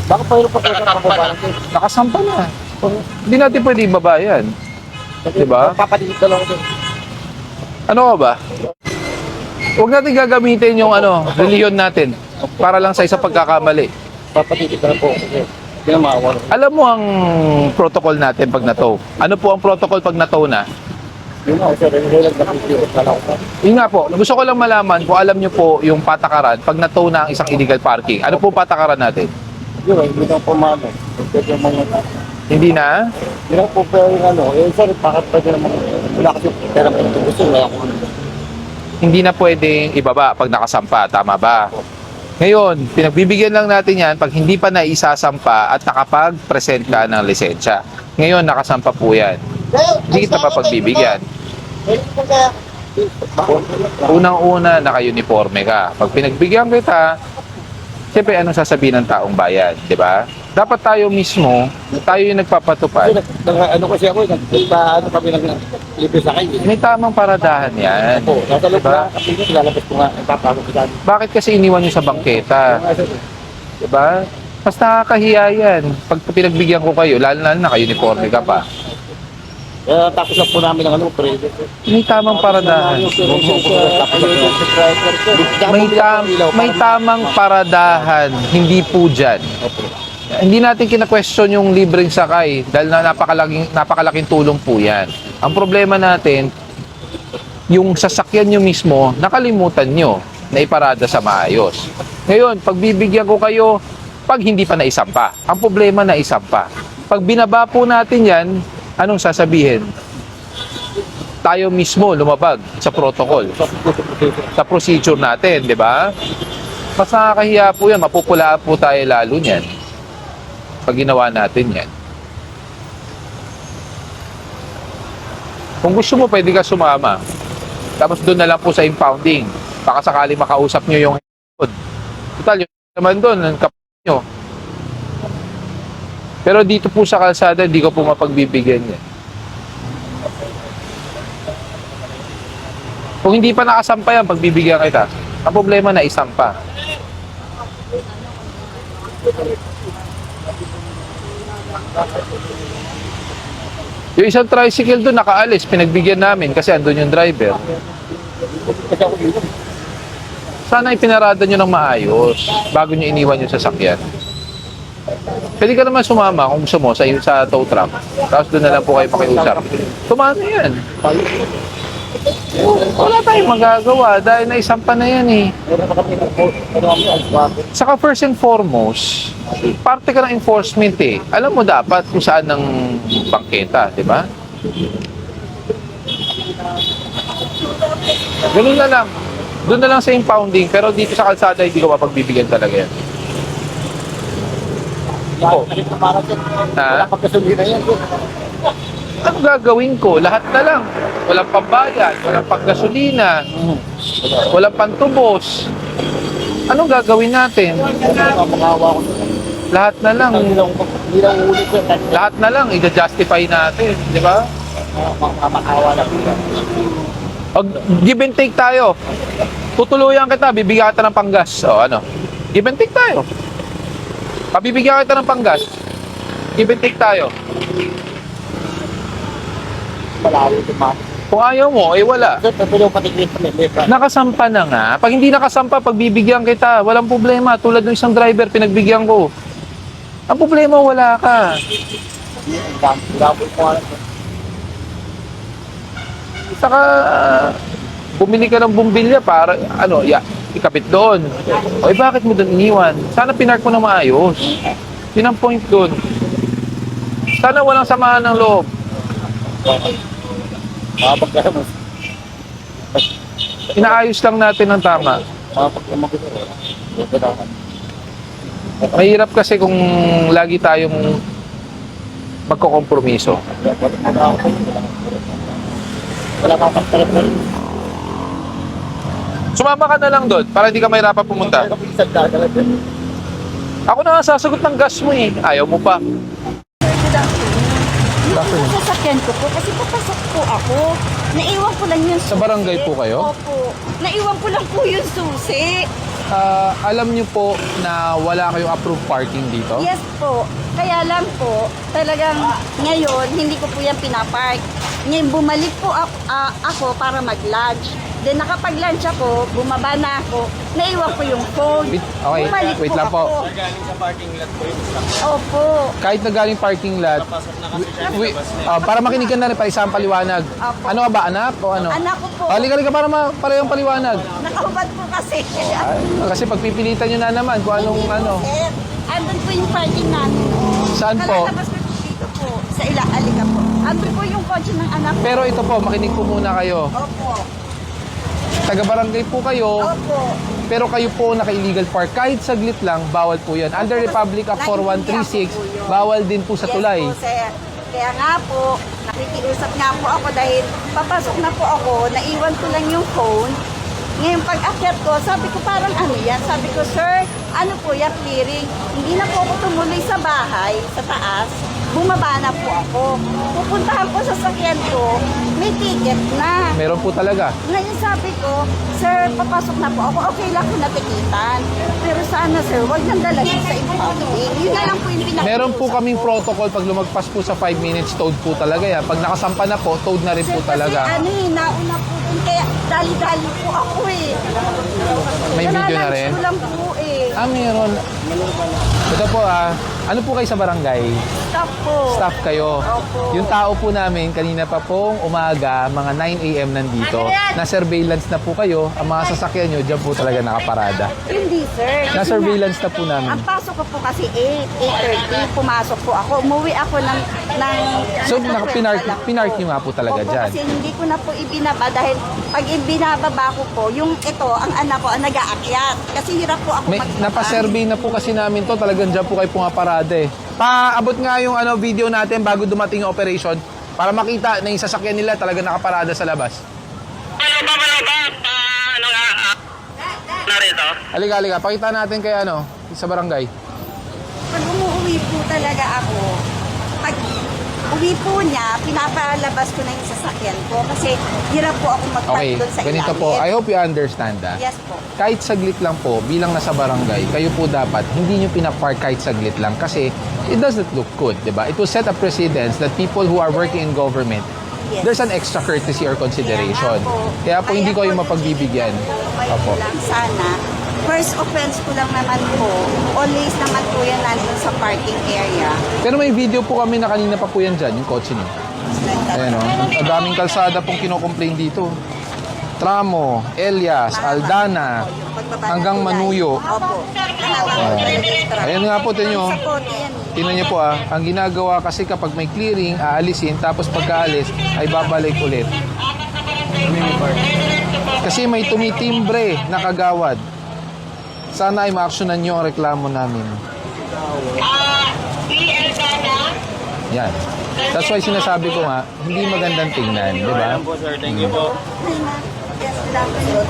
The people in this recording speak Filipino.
Bakit pa yung pagkakita ng babae? Nakasampa na. Hindi natin pwede ibaba yan. Diba? Papadilit ka lang doon. Ano ka ba? Huwag natin gagamitin yung reliyon natin para lang sa isang pagkakamali. Papadilit ka lang po. Hindi na maawa. Alam mo ang protocol natin pag na-tow. Ano po ang protocol pag na-tow na? Yun ako, sir. Hindi lang napipilip ka lang ako. Yun nga po, gusto ko lang malaman kung alam nyo po yung patakaran pag na-tow na ang isang illegal parking. Ano po patakaran natin? Yun, hindi lang po mano. Pwede yung mga... Hindi na? Hindi lang po pero yung sir, bakit pwede naman... Wala kasi pera pa ito gusto. Wala akong Hindi na pwedeng ibaba pag nakasampa. Tama ba? Ngayon, pinagbibigyan lang natin yan pag hindi pa naisasampa at nakapag-present ka ng lisensya. Ngayon, nakasampa po yan. Hindi kita pa pagbibigyan. Unang-una, naka-uniforme ka. Pag pinagbigyan kita, siyempre, anong sasabihin ng taong bayan, di ba? Dapat tayo mismo, tayo yung nagpapatupad. Ano kasi ako, nagpaano kami ng libre sa kayo. May tamang paradahan yan. Opo, nasa loob Diba? na kasi lalabas ko nga, ipapagod ko dyan. Bakit kasi iniwan nyo sa bangketa? Di ba? Mas nakakahiya yan. Pag pinagbigyan ko kayo, lalo na naka-uniforme ka pa. Tapos lang po namin ang pre. May tamang paradahan. May tamang paradahan, hindi po dyan. Hindi natin kina-question yung libreng sakay dahil na napakalaking tulong po yan. Ang problema natin, yung sasakyan nyo mismo, nakalimutan nyo na iparada sa maayos. Ngayon, pag bibigyan ko kayo, pag hindi pa naisampa. Ang problema na isampa. Pag binaba po natin yan, anong sasabihin? Tayo mismo lumabag sa protocol, sa procedure natin, di ba? Mas nakakahiya po yan, mapupulaan po tayo lalo niyan pag ginawa natin yan. Kung gusto mo, pwede ka sumama. Tapos doon na lang po sa impounding. Baka sakali makausap nyo yung total, yung naman doon, ang kapatid nyo. Pero dito po sa kalsada, hindi ko po mapagbibigyan yan. Kung hindi pa nakasampa yan, pagbibigyan kita. Ang problema na isampa. Yung isang tricycle doon nakaalis, pinagbigyan namin kasi andun yung driver. Sana ipinarada nyo ng maayos bago nyo iniwan yung sasakyan. Pwede ka naman sumama kung gusto mo sa tow truck. Tapos doon na lang po kayo makiusap. Tumama yan. Wala tayong magagawa dahil naisampa na yan eh. Saka first and foremost, parte ka ng enforcement eh. Alam mo dapat kung saan ng bangketa, di ba? Ganun na lang. Doon na lang sa impounding, pero dito sa kalsada hindi ko mapagbibigyan talaga yan. Wala pang gasolina yan. Ano gagawin ko? Lahat na lang. Walang pambayad, walang panggasolina, walang pantubos. Anong gagawin natin? Lahat na lang. Lahat na lang, i-justify natin, di ba? Give and take tayo. Tutuluyan kita, bibigyan kita ng panggas. O ano? Give and take tayo. Pabibigyan kita ng panggas. Give and take tayo. Kung ayaw mo, eh wala. Nakasampa na nga. Pag hindi nakasampa, pagbibigyan kita, walang problema. Tulad ng isang driver, pinagbigyan ko. Ang problema, wala ka. Saka, bumili ka ng bumbilya para, ikapit doon. O, bakit mo doon iniwan? Sana pinark mo na maayos. Yun ang point doon. Sana walang samahan ng loob. Inaayos lang natin ng tama. Mahirap kasi kung lagi tayong magkokompromiso. Sumama ka na lang doon para hindi ka mahirapan pumunta. Ako na nga sasagot ng gas mo eh. Ayaw mo pa. Yung sasakyan ko po, kasi papasok po ako. Naiwan ko lang yung susi. Sa barangay po kayo? Opo. Naiwan ko lang po yung susi. alam niyo po na wala kayong approved parking dito? Yes po. Kaya lang po, talagang ngayon, hindi ko po yan pinapark. Ngayon, bumalik po ako para mag-lunch. Then nakapag-lunch ako, bumaba na ako, naiwan ko yung phone. Okay, Bumalik wait lang po. ako. Galing sa parking lot po yung Opo. Kahit na galing parking lot, Pasok na kasi siya. para makinig ka na rin, para isang paliwanag. Opo. Ano ka ba, anak o ano? Anak ko po. Halika para parehong paliwanag. Nakahubad po kasi. Kasi pagpipilitan nyo na naman kung anong ano. Sir, andun po yung parking namin. Saan po? Kalalabas ko po dito po. Sa Alika po. Andun po yung kotse ng anak ko. Pero ito po, makinig po muna kayo. Opo. Taga-barangay po kayo, Opo. pero kayo po naka-illegal park. Kahit saglit lang, bawal po yan. Under Republic Act 4136, bawal din po sa tulay. Yes po, sir. Kaya nga po, nakikiusap nga po ako dahil papasok na po ako, naiwan ko lang yung phone. Ngayon pag-akyat ko, sabi ko parang ano yan? Sabi ko, sir, ano po yan, clearing? Hindi na po ako tumuloy sa bahay, sa taas. Bumaba na po ako. Pupuntahan ko sa sakyan ko, may ticket na. Meron po talaga. Ngayon sabi ko, sir, papasok na po ako. Okay lang kung natikitan. Pero sana, sir, wag nang dalhin sa impounding. Yun na lang po yung pinag Meron po kaming protocol pag lumagpas po sa 5 minutes, towed po talaga yan. Pag nakasampa na po, towed na rin po talaga. Kasi ano nauna po dun, kaya dali-dali po ako eh. May video na rin? Kalalunch ko lang po eh. Meron. Ito po ano po kayo sa barangay? Stop po. Staff kayo. Opo. Yung tao po namin, kanina pa pong umaga, mga 9 a.m. nandito. Na-surveillance na po kayo. Ang mga sasakyan nyo, dyan po talaga nakaparada. Hindi, sir. Kasi Na-surveillance na po nga, namin. ang pasok ko po kasi 8:30, pumasok po ako. Umuwi ako ng So, pinark pinark nyo nga po talaga Opo, dyan. kasi hindi ko na po ibinaba dahil pag ibinababa ko po, yung ito, ang anak ko, ang nag-aakyat. Kasi hirap po ako Napasurvey na po kasi namin to. Talagang dyan po kayo pumaparada eh. Paabot nga yung video natin bago dumating yung operation para makita na yung sasakyan nila talaga nakaparada sa labas. Ano ba? Ano nga? Narito? Halika. Pakita natin kay sa barangay. Pag umuwi po talaga ako, pag uwi po niya, pinapalabas ko na yung sasakyan ko kasi hirap po ako mag-park Okay, doon sa ganito po. I hope you understand Yes po. Kahit saglit lang po, bilang nasa barangay, kayo po dapat hindi nyo pinapark kahit saglit lang kasi it doesn't look good, di ba? It will set a precedence that people who are working in government, Yes. there's an extra courtesy or consideration. Kaya po hindi ko yung mapagbibigyan. Opo. Opo. Lang sana. First offense ko lang naman po. Always naman po yan nandun sa parking area. Pero may video po kami na kanina pa po yan dyan, yung kotse nyo. Ayan o. Ang daming kalsada pong kinocomplain dito. Tramo, Elias, Aldana, hanggang Manuyo. Opo. Ayan nga po, tingnan nyo. Sa kote yan. Tingnan nyo po ang ginagawa kasi kapag may clearing, aalisin, tapos pagkaalis, ay babalik ulit. Kasi may tumitimbre na kagawad. Sana ay ma-actionan nyo ang reklamo namin. PL ka na? Yan. That's why sinasabi ko nga, hindi magandang tingnan, di ba? Ayan po sir, thank you po. Yes, salamat.